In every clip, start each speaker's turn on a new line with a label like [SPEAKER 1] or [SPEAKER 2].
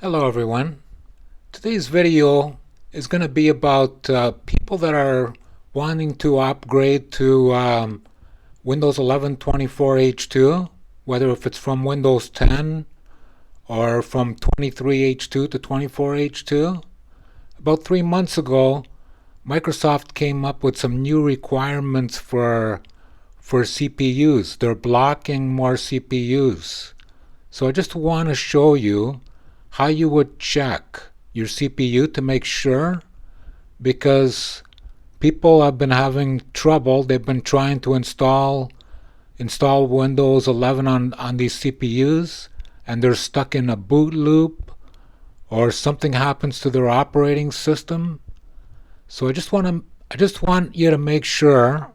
[SPEAKER 1] Hello everyone. Today's video is going to be about people that are wanting to upgrade to Windows 11 24H2, whether if it's from Windows 10 or from 23H2 to 24H2. About 3 months ago, Microsoft came up with some new requirements for CPUs. They're blocking more CPUs. So I just want to show you how you would check your CPU to make sure, because people have been having trouble. They've been trying to install Windows 11 on these CPUs, and they're stuck in a boot loop or something happens to their operating system. So I just want you to make sure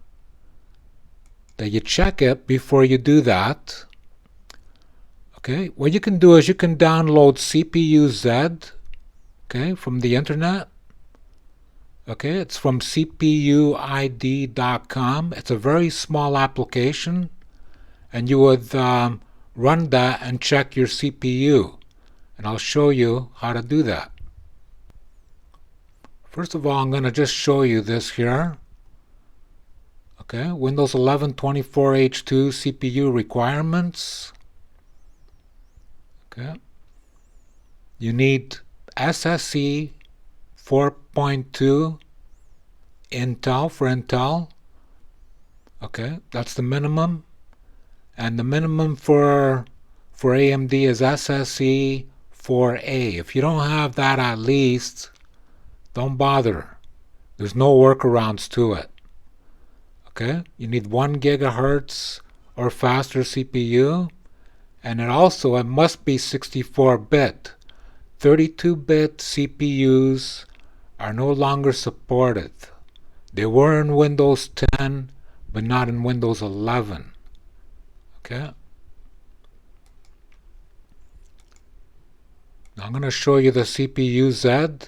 [SPEAKER 1] that you check it before you do that. Okay, what you can do is you can download CPU-Z, okay, from the internet. Okay, it's from cpuid.com. It's a very small application, and you would run that and check your CPU. And I'll show you how to do that. First of all, I'm going to just show you this here. Okay, Windows 11 24H2 CPU requirements. Okay. You need SSE 4.2 Intel for Intel. Okay, that's the minimum. And the minimum for AMD is SSE 4A. If you don't have that, at least, don't bother. There's no workarounds to it. Okay, you need 1 gigahertz or faster CPU. And it must be 64-bit. 32-bit CPUs are no longer supported. They were in Windows 10, but not in Windows 11. Okay. Now I'm going to show you the CPU-Z.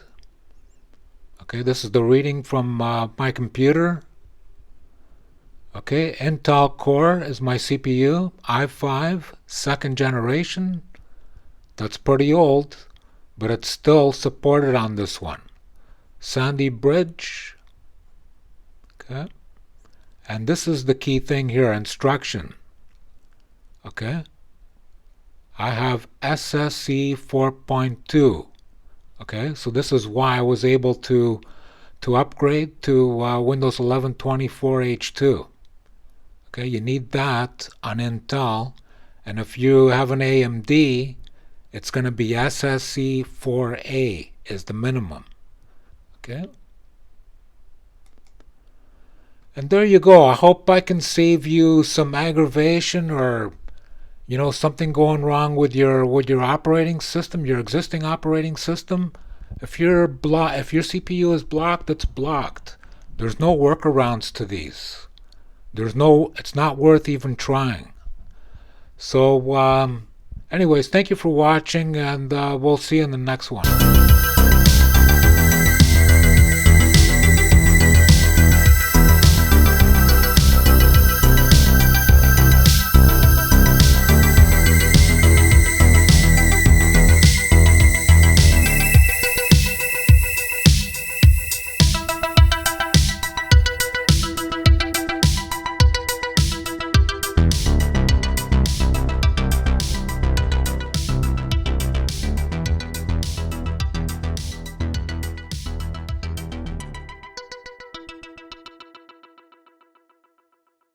[SPEAKER 1] Okay, this is the reading from my computer. Okay, Intel Core is my CPU, i5, second generation. That's pretty old, but it's still supported on this one. Sandy Bridge. Okay, and this is the key thing here, instruction. Okay, I have SSE 4.2. Okay, so this is why I was able to upgrade to Windows 11 24H2. Okay, you need that on Intel, and if you have an AMD, it's going to be SSE 4A is the minimum. Okay, and there you go. I hope I can save you some aggravation, or something going wrong with your operating system, your existing operating system. If your CPU is blocked, it's blocked. There's no workarounds to these. It's not worth even trying. So anyways, thank you for watching, and we'll see you in the next one.